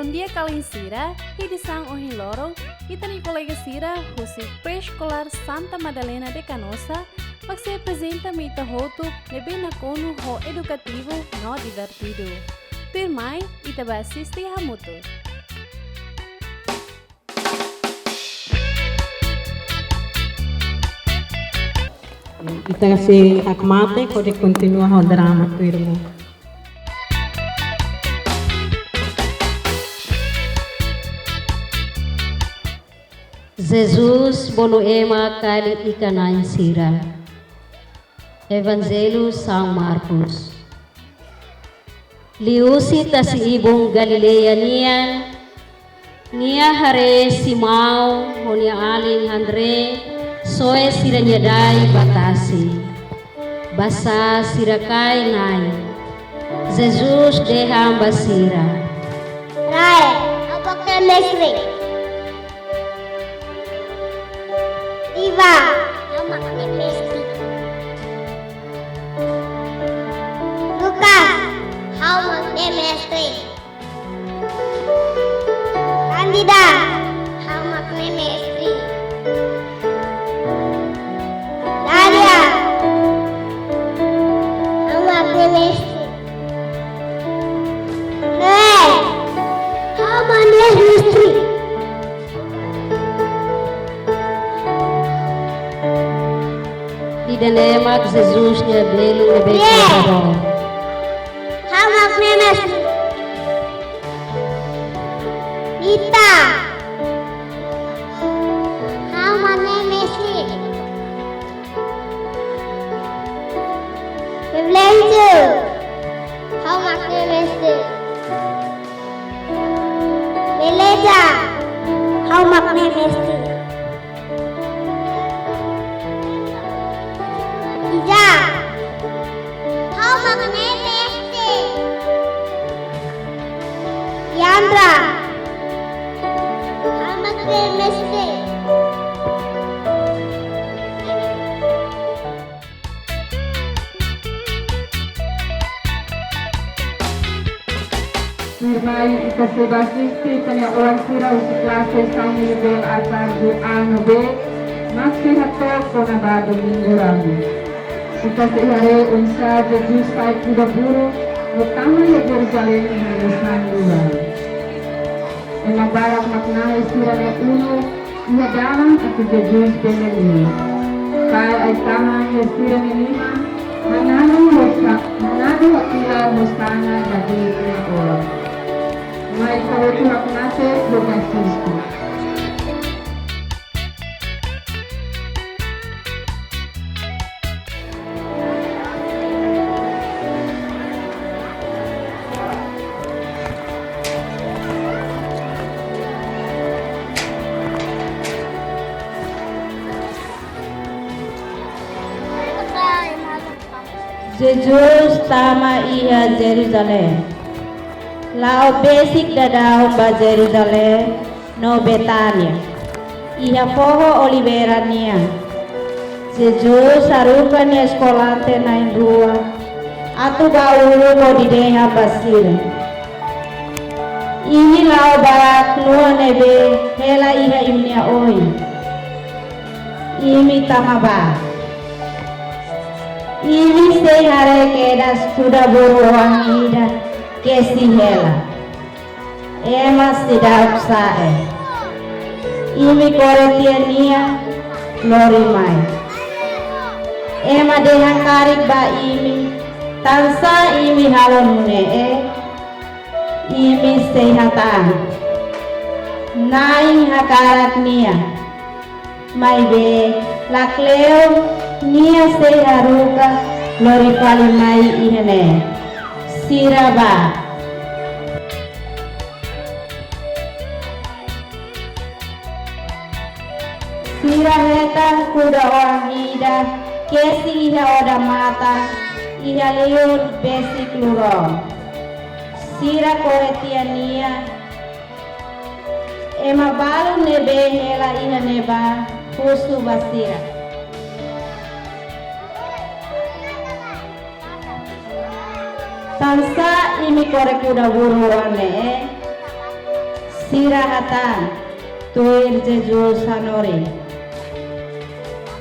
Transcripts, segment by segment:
Bom dia Kalinsira, hidisang ohin lorong, itani colega Sira, husi preescolar Santa Madalena de Canossa, que se apresenta mita hoto, nebe na cono ho educativo no divertido. Pirmai, itaba assiste a muto. Kita kasi akmate kode continua ho drama tu irmo. Jesus bolo ema kali ikanain sira. Evangelho São Marcos. Liusi ta si ibong Galilea niya hare Simao honia aling Andre soe sira nyadai batasi. Basa sirakai nai. Jesus deha basira. Rai, apa mesri? Iva, nama mesri. Lucas, how much mesri? Candida, how much mesri? Daria, how much mesri? Hey, how much mesri? Di dalam Jesus nya belu lebih kebaro. How much mesri? Ita, how much mesri? Blenju, how much mesri? Beleja, how much mesri? Ija, how much mesri? Yandra, how much mesri? Firmai ikasebasisti tanya orang sira usi klase sang nivel atar du ano be maski hatto kona ba domingo rami. Ikase hare unsa Jesus pai kuda buru utama ya Jerusalem hinusnan dua. Emang barak makna sira ne uno ia dalam atau Jesus beneni. Kai ay tama ya sira ne lima manano akila mustana dari orang. Mas kalau Tuhan nase bukan Kristo. Jesus tama iha Jerusalem. Lao basic dadao ba Jerusalem no Betania. Iha poho Olivera nia. Jesus arupa ni eskolante na indrua. Atu ba ulu mo dideha basir. Ihi lao barak nuo nebe hela iha imnia oi. Imi tama ba. Imi se hare kedas kuda buruang ida. Kesi hela, ema tidak sae. Imi koretiania glorimai. Ema dehan karik ba imi, tansa imi halon mune imi sehatan. Naing hakarat nia, maibe lakleo nia seharuka glorifalimai ihene. Siraba Sirahetan kuda orang ida kesi iha oda mata iha liur besi kluro Sira koretiania ema balu nebe hela iha neba husu basira. Tansa imi kore kuda buruane sirahatan tuir Jesus Hanori.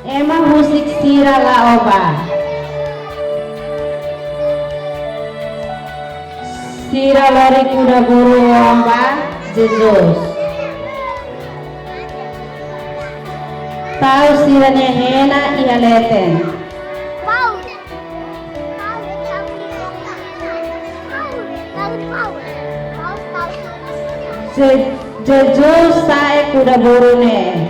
Ema musik sira laoba. Sira lori kuda guru omba Jesus. Tahu siranya hena ihaleten. Jesus saya kuda burune.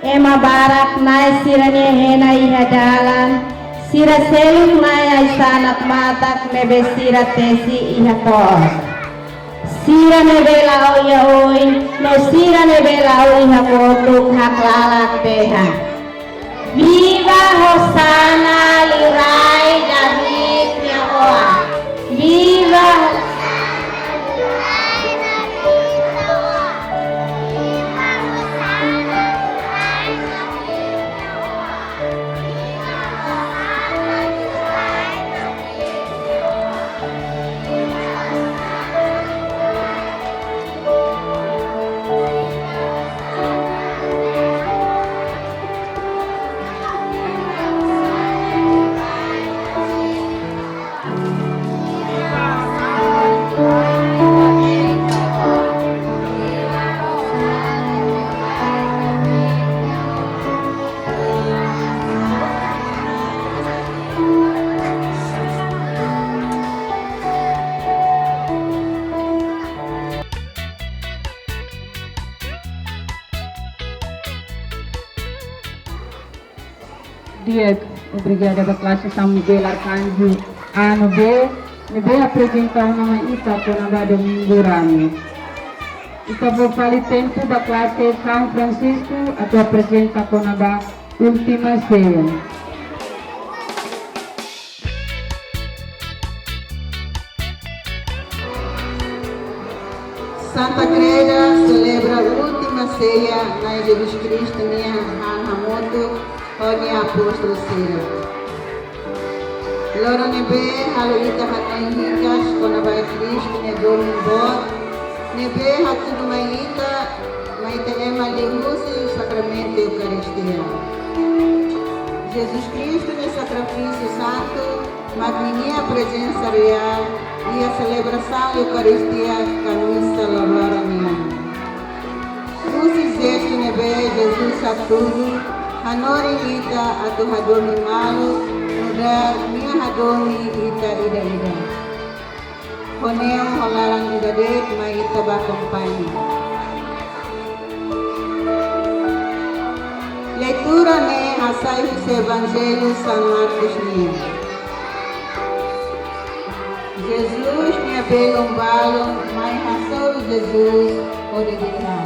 Ema barak nai siranya hena ihadalan. Sira seluk nai aisanak matak nebe sira tesi ihatos. Sira nebela oya oi, no sira nebela oi hakotuk hak lalak teha. Viva Hosana lirai David Nyawa. Viva Diego, obrigada da classe São Miguel Arcanjo ano B. Nebe apresenta o nome Ita para domingo ramo. Ita vou falar tempo da classe São Francisco até apresenta com a última ceia. Santa Creda celebra a última ceia na Jesus Cristo, minha Hamoto, onde apóstolo Sira. Loro nebe haluita hanahingas konabai Cristo nebo mimbot, nebe hatudu maita ema lingusi sacramento Eucaristia. Jesus Cristo no sacrifício santo, magnifica a presença real e a celebração Eucaristia canoniza lorora minha. Usis este nebe Jesus a tudo, hanori ita atu hadomi malu, nuda minha hadomi ita ida. Poneu holaran ida dek ma ita ba kompanhi. Leitura ne asai os Evangelhos São Marcos Nia. Jesus me belo um balo, mas raçou Jesus por edição.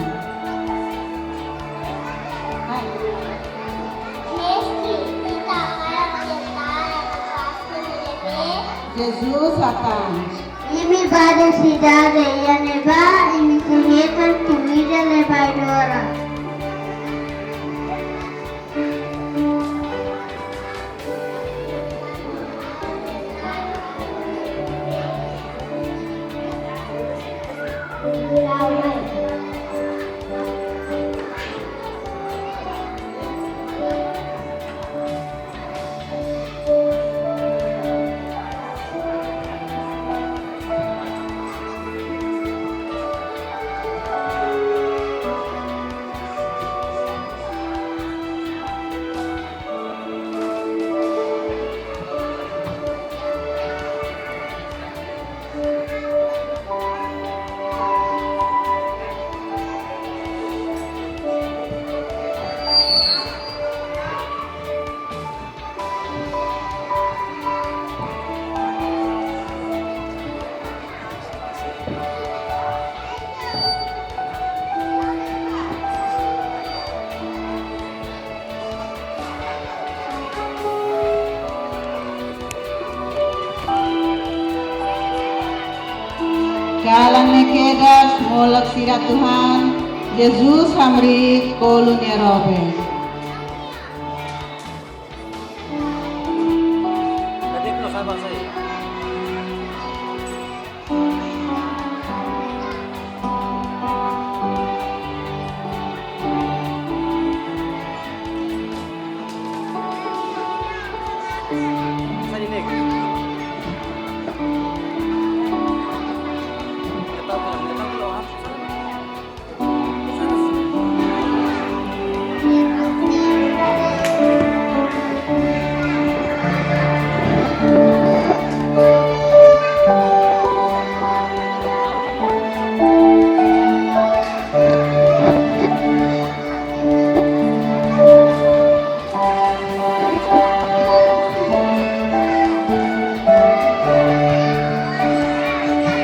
Jesus akan. Imi pada cidade ia nevar e me conhecer comida levadora. Kalang nekedas molak sira Tuhan, Yesus hamri kolun erobe.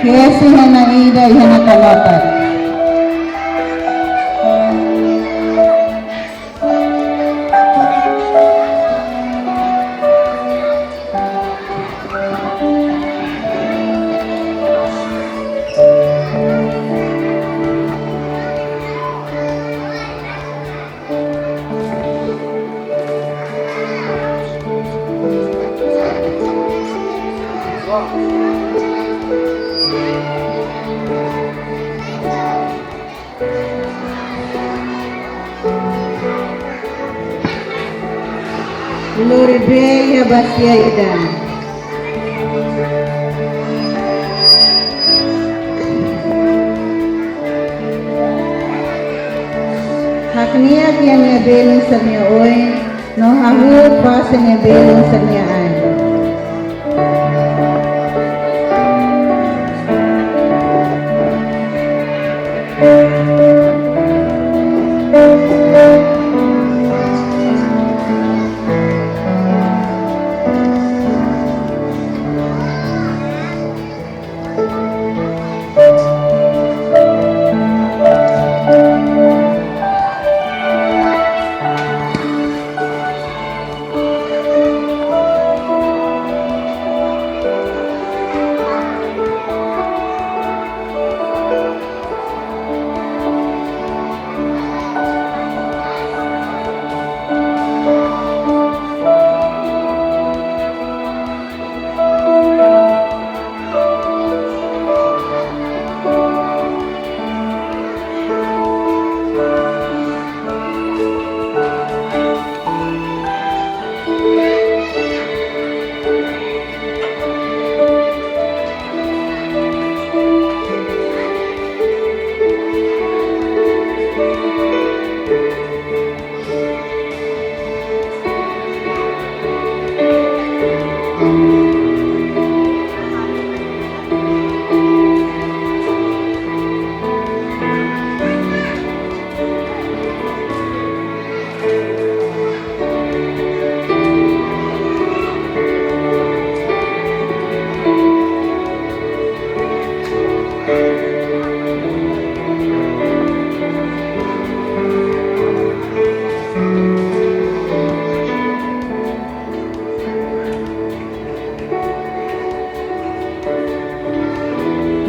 Kesi hana ida hana kalotat. Loribeya Basia Ida. Hakniat yang nebelin sa niya oy, no hahut pa sa nebelin sa niya ay.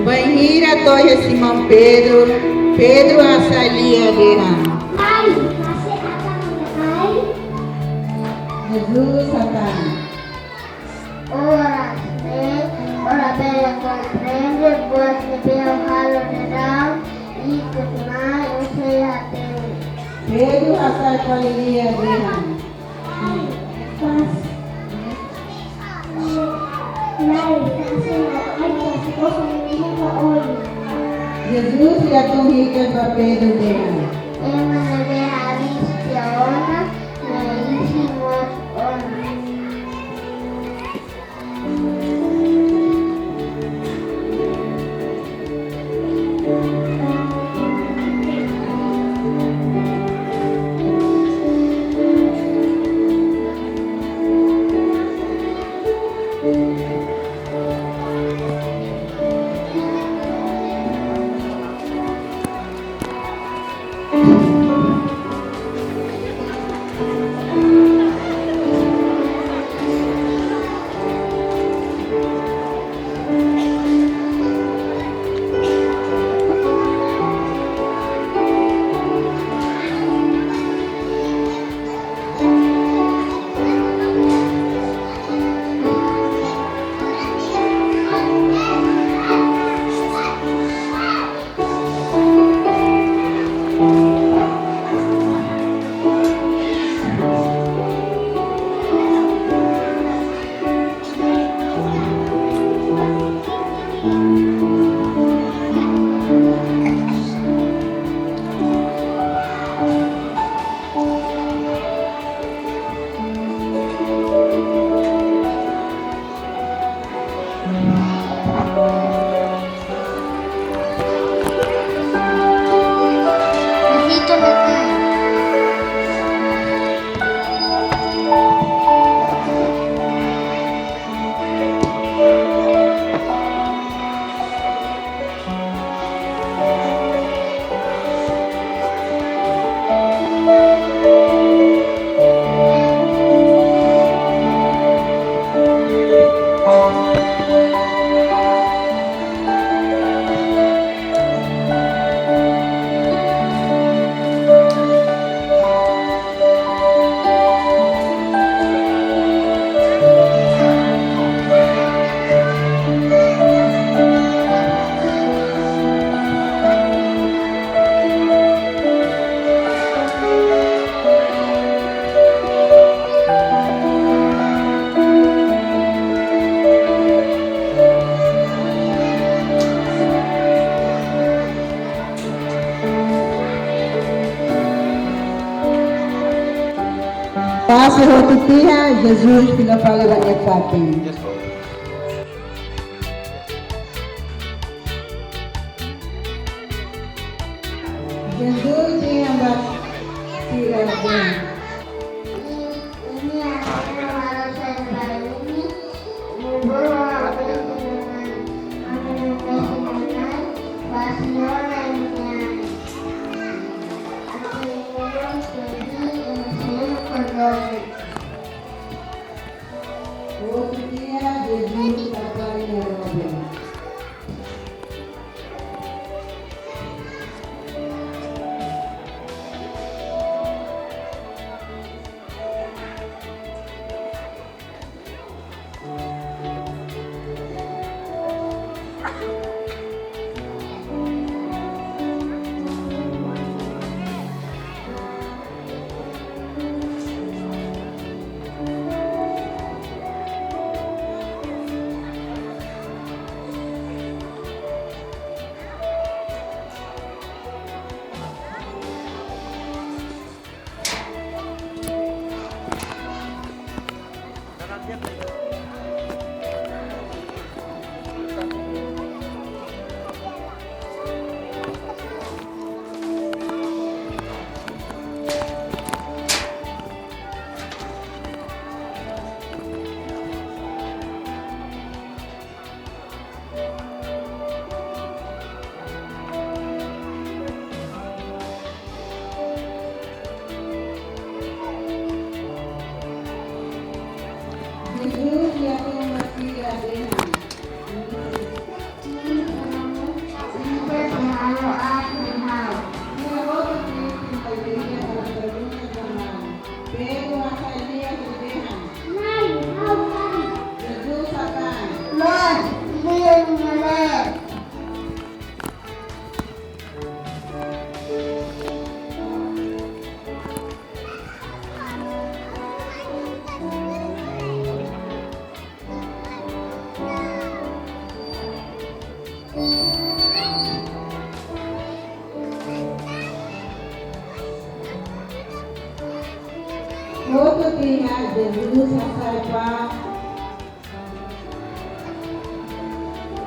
Banhira Torre Simão Pedro, Pedro Assalia Dehan. Ay, kasi akan mengenai Jesus Satan. horas de hora bella comprende, pues que veo jalo de dao y que más o sea de Pedro Assalia Dehan. Jesus jatuh hidup ke Pedro Dehan. Emang de habis ona na hicimos ona. Nandito na tayo. Passe rotitia, Jesus pinapala banyak papi. Jesus yang buat sila. Ini adalah warisan baru ini. Membawa apa dengan menentukan pasionannya. Aku ingin jadi musim kondori. Rotitia, Jesus pinapala banyak. Jesus yang mati adena. Foto pihak Jesus apa?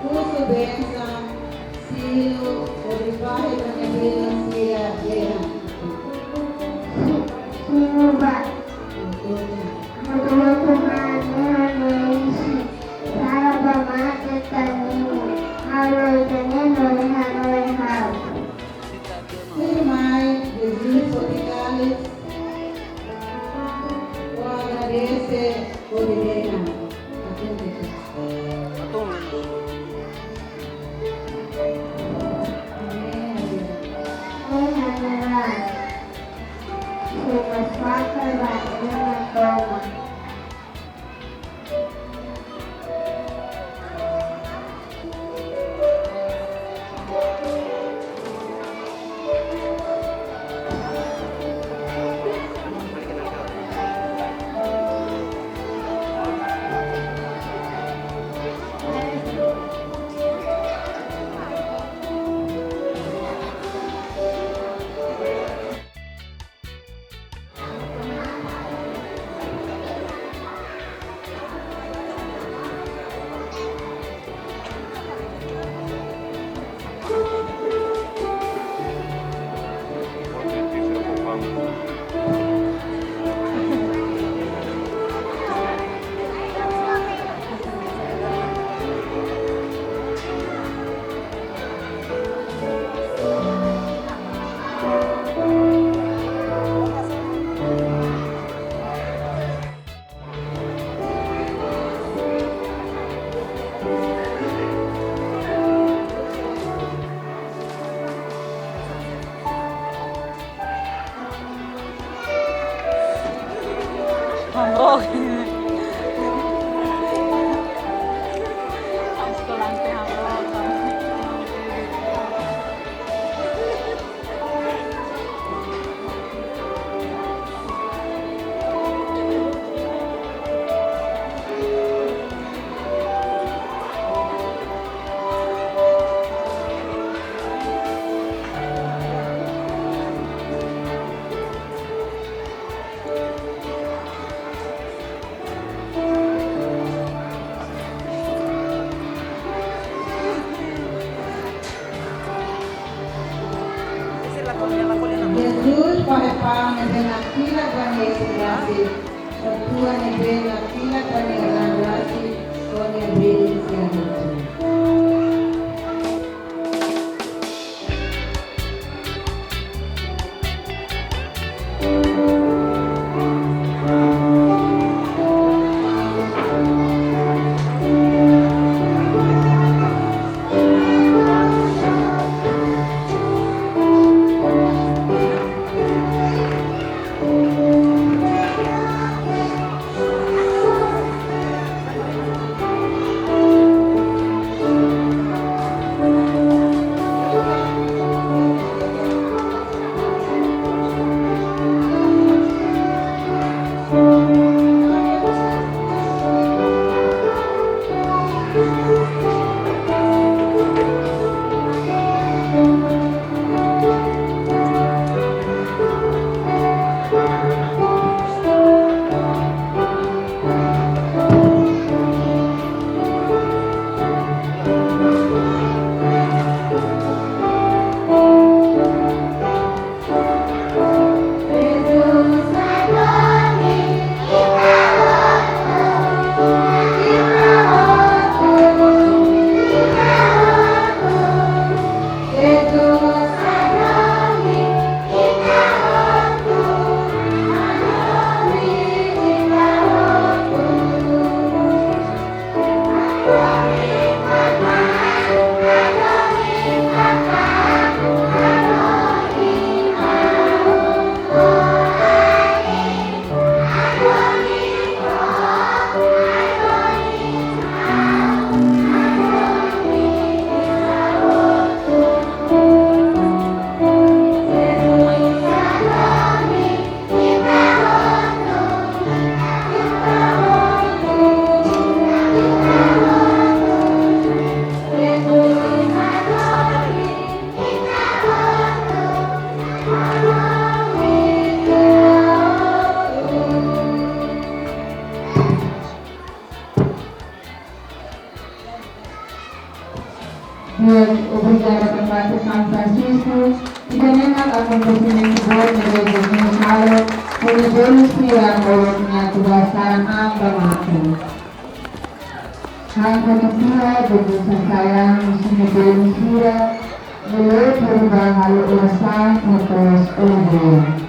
Kusu bensa, silu, oripahe menyebil sia dia. Sinuba. Teman-teman Indonesia, saya bermaksud kalimu. Halo, teneno, halo, halo. Firmai Jesus Otikalis. Agradece por Elena. pang nebe nakila kwenye Selassie, tatua nebe nakila kwenye Randasi, kwenye Beli Sianutu. Obrigada pela São Francisco e também a acontecimento buat menjadi halo menjadi yang olehnya kebiasaan bangku. Hang ketua berusaha sayang menjadi sira mulai berubah halo ulasan terus oleh.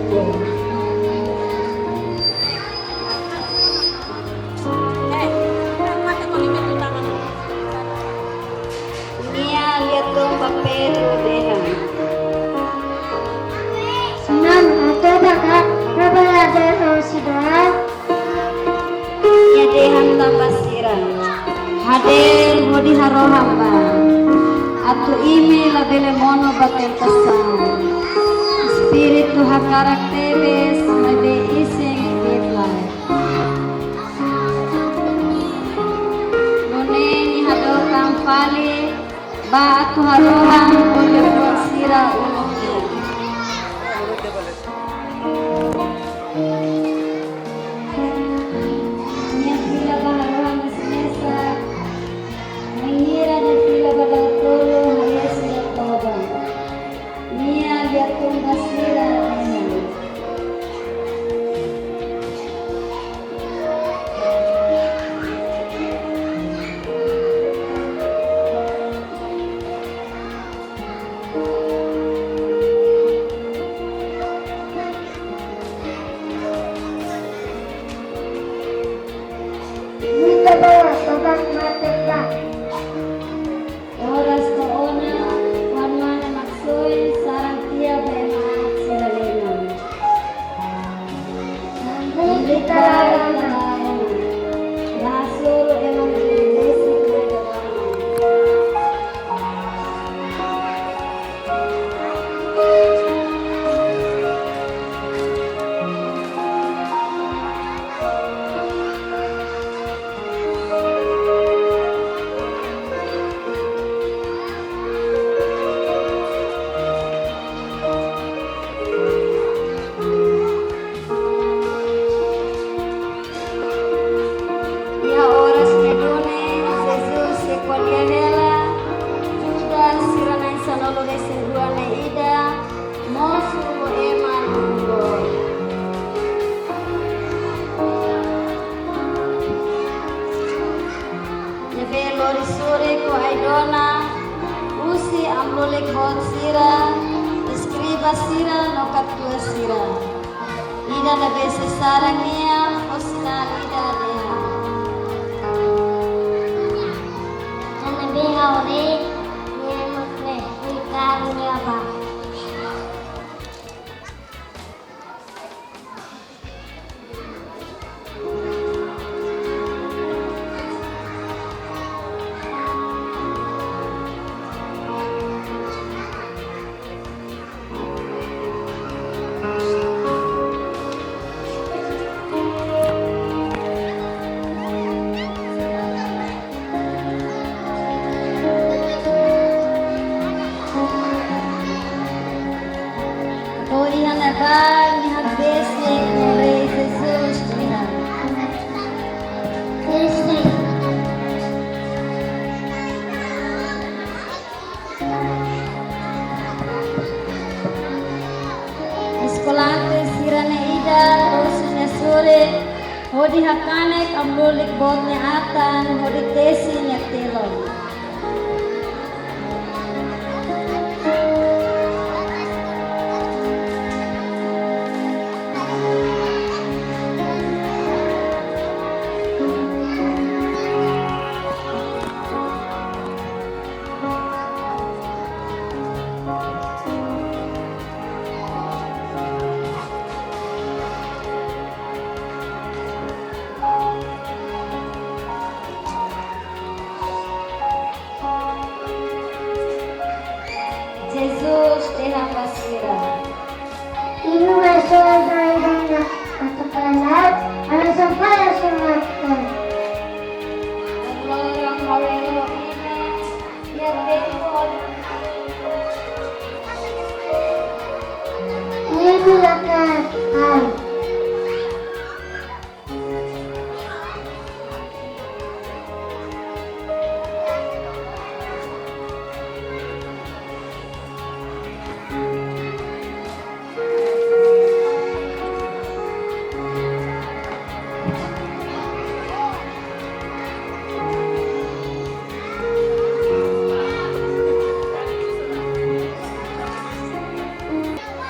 Nia liatung papero deha. Nan, ato baka, nabalada sa sigaw. Nia dehan tambasira. Hadir hodi haro hamba. Atu imi labele mono batentasan. Espiritu hakarak tebes mabe iseng deplay. Nune ni hado kampali ba atu harohan oleh sira unuki. Nia pila baharohan mesmesa. Mengira dan pila badaltolo hayas nia toba. Nia liatung basira. Dito ba, babak mateka. Oras ko ona, warna na maksoy, sarang tiya bemaat sila lengan. Hindi talaga. Nasuro emang basic na gawain. Ya oras medone, Jesus se kwaliahela, Judas sirana sanolo de seruane ida, mosu mo eman unggol. Nebe lori sore ko aidona, usi amlolek bot sira, escriba sira no katua sira. Ida na bese sarang niya, osina ida deha. Nanabihaw rin, niya makre, ikan niya ba? Torihan na ba ni hagbese no rey Jesus trihan. Kristi, Eskolante sirane ida rosunya sore hodi hakanek amlolik botnya atan hodi tesi nya telon. Jesus teha basira. inu eso sa ibang na katapalat, ano sa pala sumatkan. Lorong hawelo ina ya bekon. Ibu akan, ay.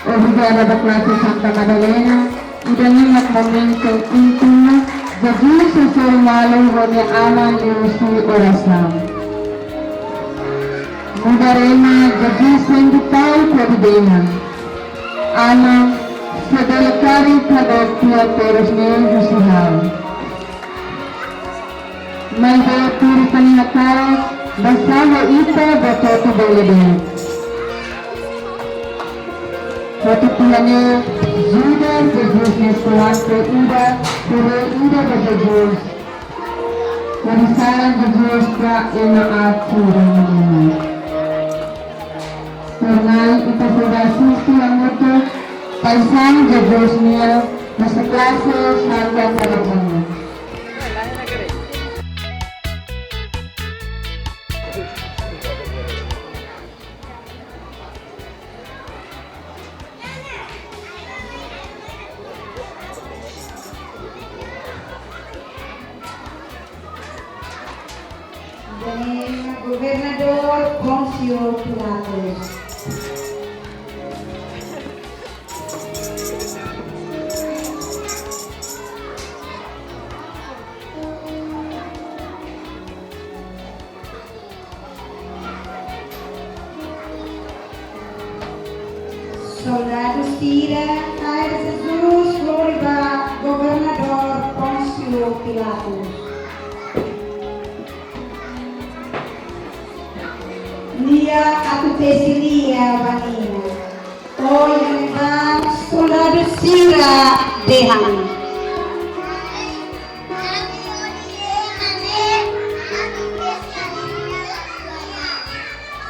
Obrigado. escola da classe Santa Maddalena, idaningat momento intimo, jadi sesuai malu hanya aman diusi orasam. Mudarema jadi sendikal perdena. Alam sedalekari pada tiap terusnya usihal. May daya puri paninakal, basaho ita batoto belede. Suatu pilanya, Judas Jejusnya sekolahku ida, pura ida berjejus. Marisalan jejus pra emaat surang menyenang. Ternai ita sudah sisi yang itu, paisang jejusnya, masa klase sampai terjadi. Gobernador Poncio Pilatos. Soldados tira, air Jesus, Florida, Gobernador Poncio Pilatos. Lia atau Tesilia Vanina. Oh yang bang soldado Sira Dehan.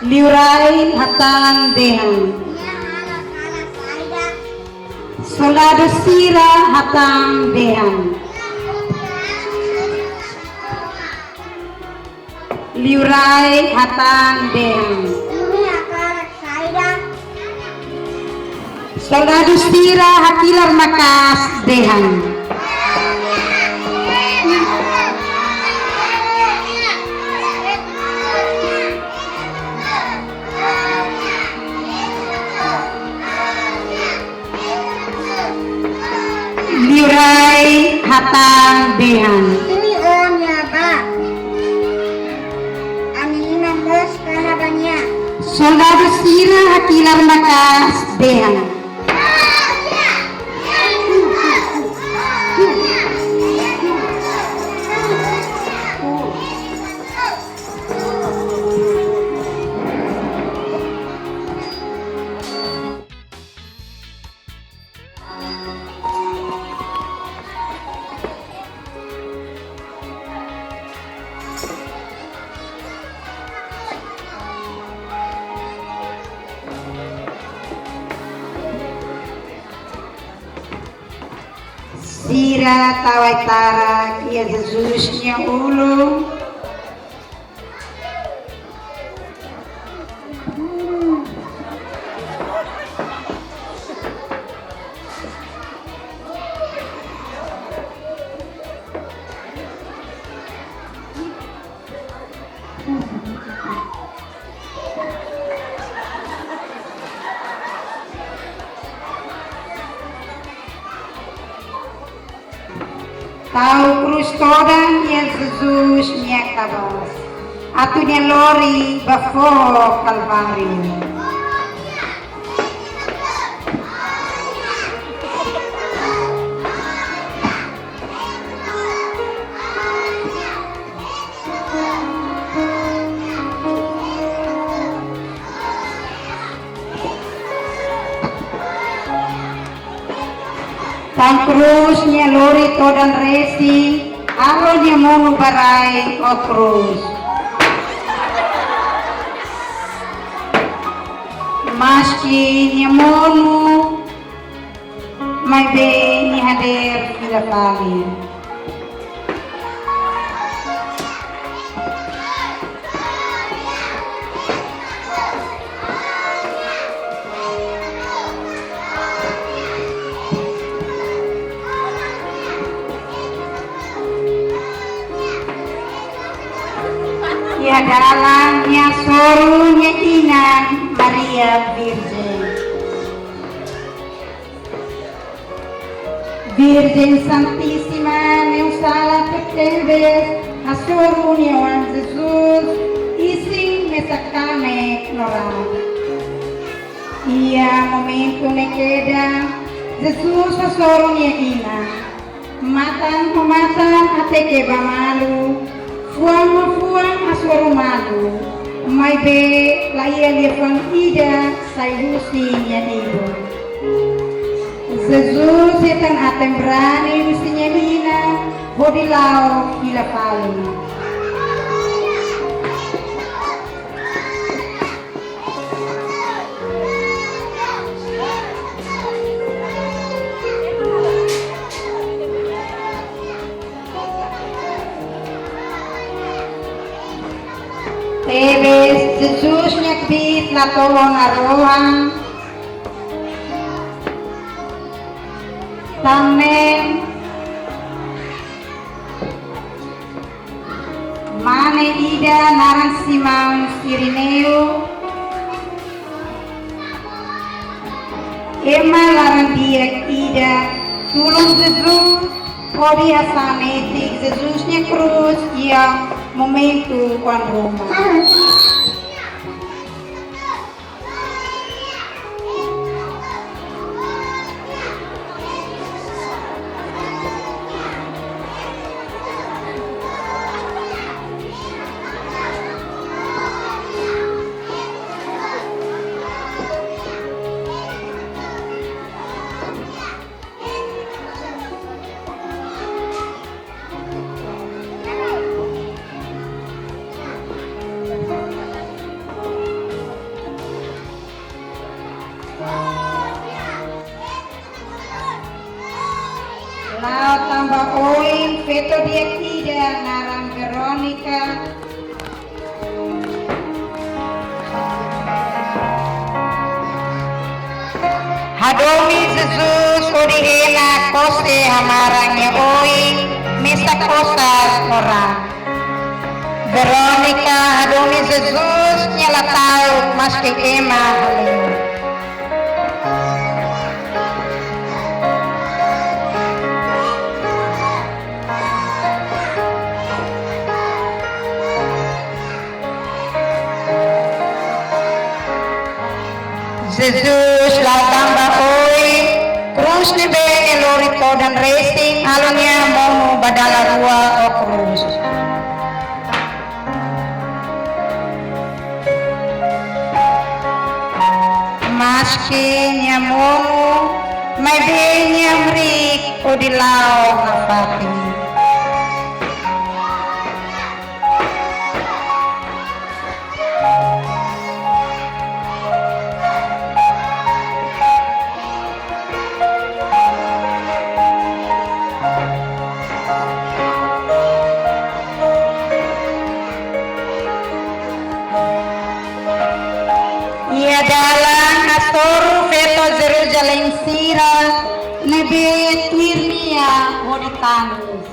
Liurai Hatang Dehan. Soldado Sira Hatang Dehan. Liurai Hatang Dehan. Soldado Sira Hatilar Makas Dehan. Liurai Hatang Dehan. Ini omnya, Pak. Anina bos karena banyak. Soldado Sira Hatilar Makas Dehan. Sira Tawaitara Kia Jesusnya Ulu. Tahu krus todan yang Jesus niya kabas. Ato niya lori bafo kalvario. Tang krus niya lori todan resi, aro niya mono baray o krus. Maski niya mono, may be ni hader pilapali. Ya dalamnya sorunya Inang Maria Virgen. Virgem Santíssima, não sala perteves a sua união a Jesus e sim me sacame norar. E a momento ne queda Jesus a sua união matan até que malu, fuang a sua malu, mai be la ia lefan ida sai husi nyadido. Jesus etan atem berani mestinya hina hodilau hila paling. Tebes Jesus nyakbit na tolong arohan Tamen Mane ida narang simang sirineo Ema larang dia ida tulung Jesus Kodi hasanetik Jesusnya krus ia momentu kuan Roma. Lau tambah oin veto dia tidak narang Veronica Hadomi Jesus orihena kose hamarangnya oin mesa kosas orang Veronica hadomi Jesus nyala tahu maske ema haleu Jesus lau tambah oi krus ni be elorito dan racing halunya mau badala dua o krus maski nyamomu mai be nyamrik o dilau ngapati Ia dalam asor veto Jerusalem sira nebe twirnia hoditanis.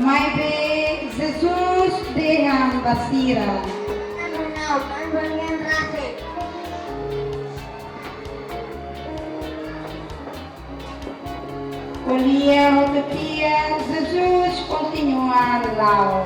Mai be Jesus deham basira. Colia utopia, Jesus continua lá.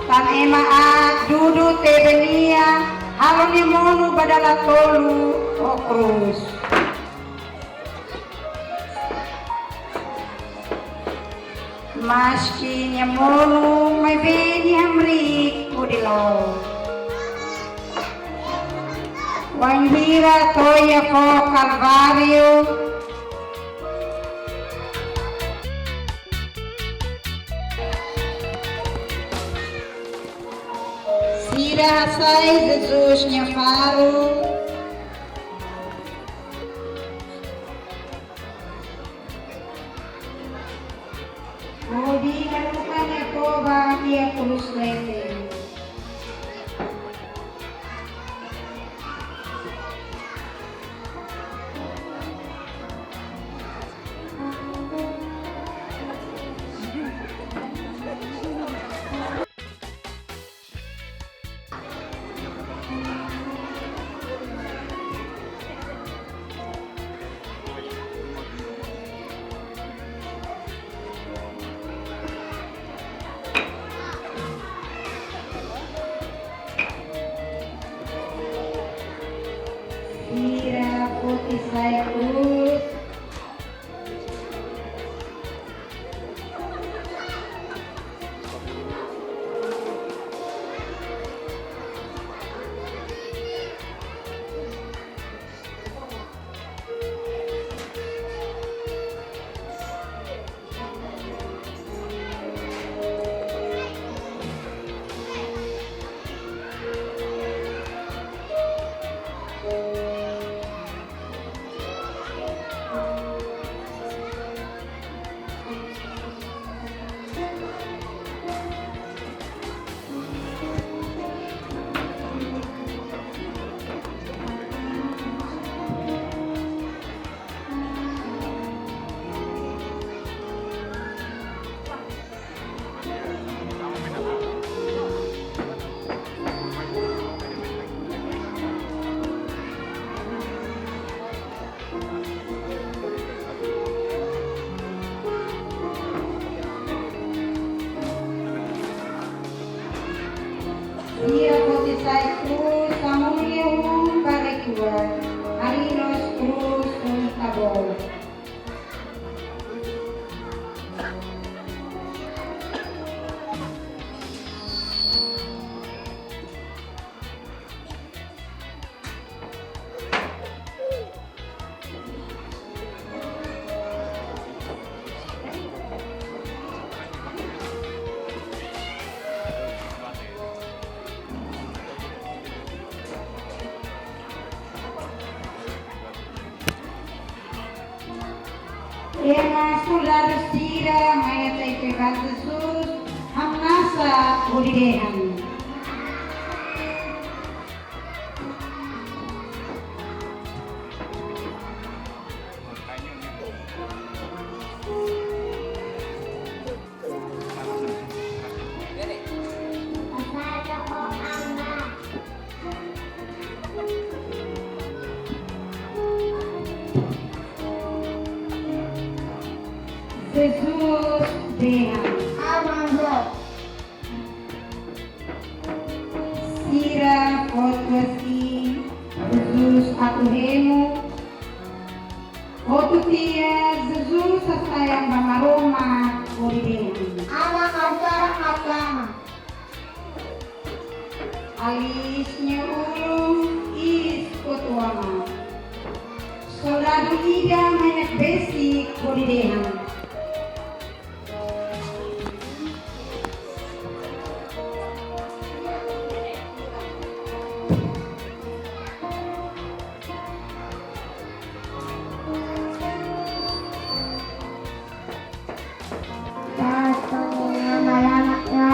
Tan ema a dudu tebenia, haloni monu badala tolu o cruz. Maski nyamonu mai beni amrik udilo Wanhira toya ko Calvario Sira sai Jesus nyafaro Modi lakukan ako bahagia kurus lete. Isai Cruz. Sira Isai Cruz, Samuel Barrecuar, Arinos Cruz, Unicabol. Ema Soldado Sira, Maya Taipe Jesus, Hamnasa Ulidehan. Pasada o Angga. Jesus Dehan. Amanggo. Sira Kotwasi, Jesus Atuhemu. Otutia Jesus Asayang Bamaroma Ulidehan. Anak acara agama. Alisnya ulung is kutuama. Soldado Ida Mayak Besi Ulidehan. Satunya malamak ya.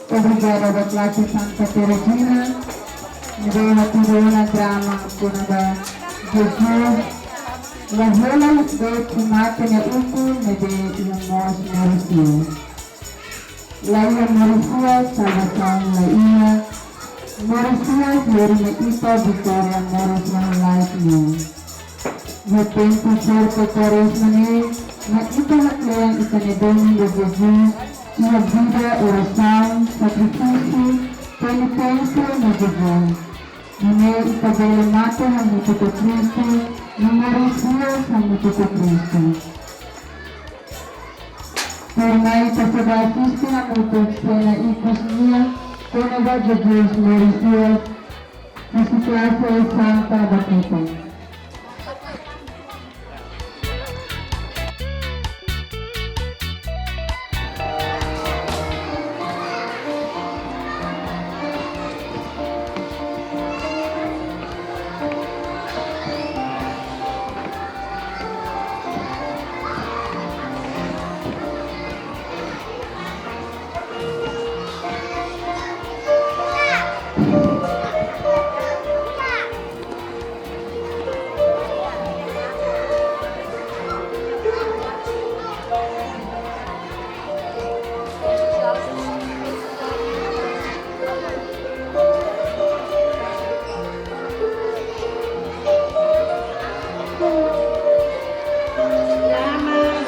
Obrigada da classe Santa Teresina. Nella tirona drama con da Jesus. La vola de primate ne uku ne de ilamos Mauricio. La ila Mauricio salvatang la ila. Mauricio glori ne ita victoria Mauricio life ne. No tempo certo carisma ne. Na ita nakleang ita ne doni de Jesus. Sua vida, oração, sacrifício, penitência no Jesus. Nome itabele mate hamutu ko Kristo, numerisia hamutu ko Kristo. Pernai pasabasisti hamutu pena ikos niya, konova Jesus merisia, nasiklase Santa Batita.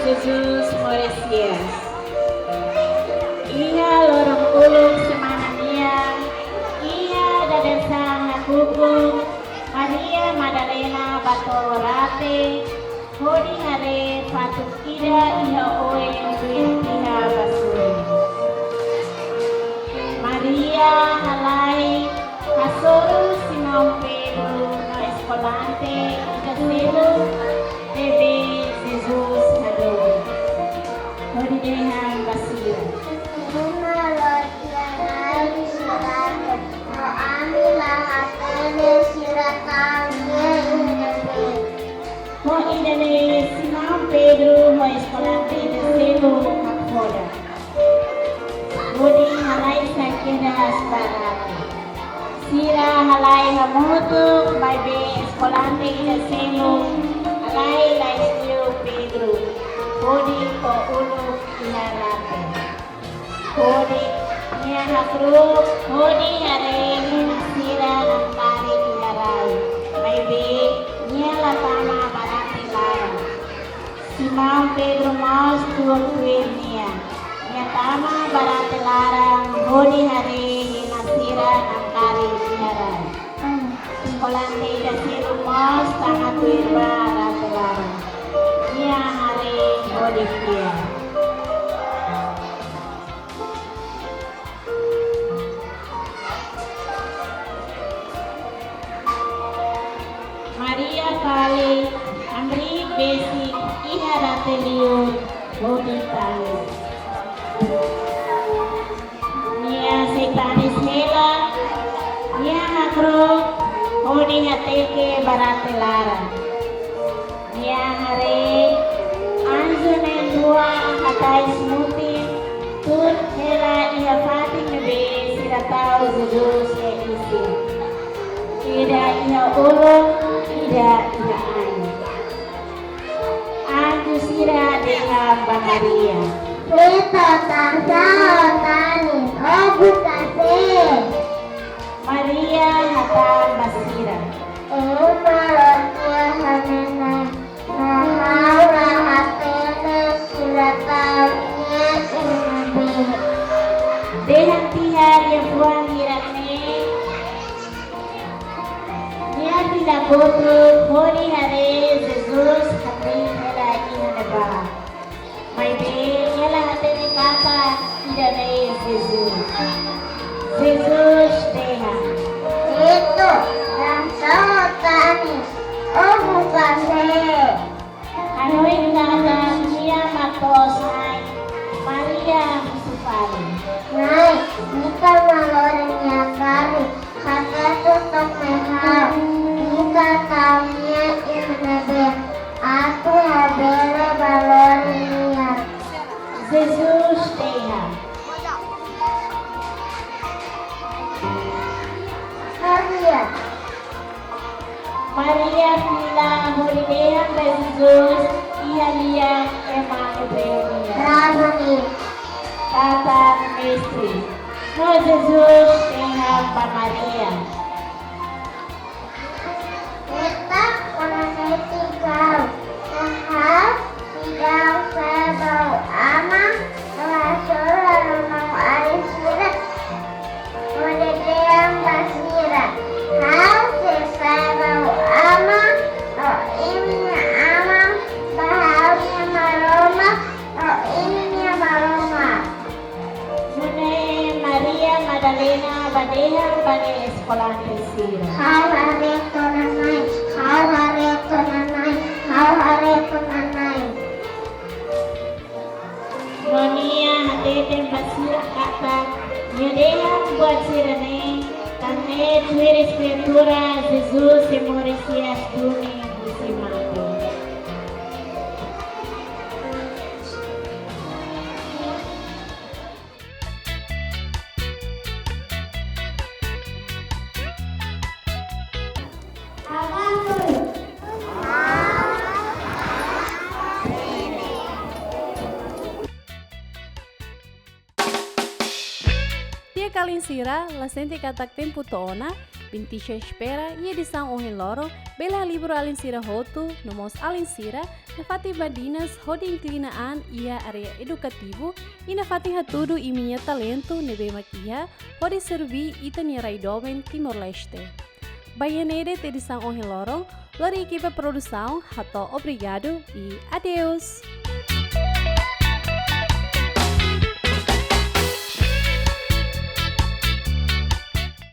Jesus Moresias. Ia lorong ulung semanania, ia dadan sang hakuku, Maria Madalena Batorate, hodi hare patuk ida iha oe duin tiha basuri. Maria halai hasoru Simão Pedro no escolante ida selo bebe Jesus Halloween. Hodi dehan basira. Ho idane Simão Pedro ho escolante ida selo kakhoda. Hodi halai sakeda asparate. Sira halai hamutu bebe escolante ida selo halai laistio Pedro. Hodi ko ulu iharate. Hodi nia hakru. Hodi hare sira nantari iharai. Bebe nia latama barati lara. Simão Pedro mas tuang kuirnia. Nia tama barati lara. Hodi hare sira nantari iharai. Sekolante ida siru mas tanga kuirba barati lara. Nia hare hodi kia. Maria kali amri besi iharate liu hodi tali. Nia setanis hela. Nia hakro hodi hateke barate lara. Nia hare anjune dua hatai smutin tut hela iha pati nebe siratau Jesus e isi. Ida iha ulung, ida iha ayu. Aku sira deha Maria. Kita tansah tanis, oh bukase. Maria hata basira. Marosia hamena, nahaura hatene sirataunya inabe. Dehan tihar ya buang hiratne. Nia tidak bodoh, hori hare Jesus hati hela ina neba. Mai be hela hati ni kata ida ne Jesus. Jesus deha. Itu tansah tanis, oh bukase. Hanoi nada Nia matosai. Maria musufari. Nai, jika malornya kali, kata tutup mehal, jika kaunya inabe, aku habere balornya. Jesus deha. Maria Fila Moridean Jesus Ihalia Ema Ebrenia Ramani Tata Mestre No Jesus Tenha Pa Maria Tetap menanti kau Sahab Tidak sebau ama Rasul Ramau Arisira Moridean Basira Kau sebau ama Roimnya ama Bahagia maroma Roimnya maroma June Maria Madalena Badeha Bade Sekolah Sira Kau hari tonanai Kau hari tonanai Kau hari tonanai Nonia Hadete Basira Kata Nyodeha buat sirane Kane tuir escritura Jesus se morecias duni disimato Tia Kalin Sira, la sente katak tempo toona, bintisha espera, ia de São Ohiloro, bela libro Alin Sira Hotu, nomos Alin Sira, na fati badinas, hodi inclinaan ia area edukativo, e na fati hatudo e minha talento, nebe maquia, hodi servi ita ni raidomen Timor-Leste. Baianere te de São Ohiloro, lori equipa produção, hato obrigado e adeus!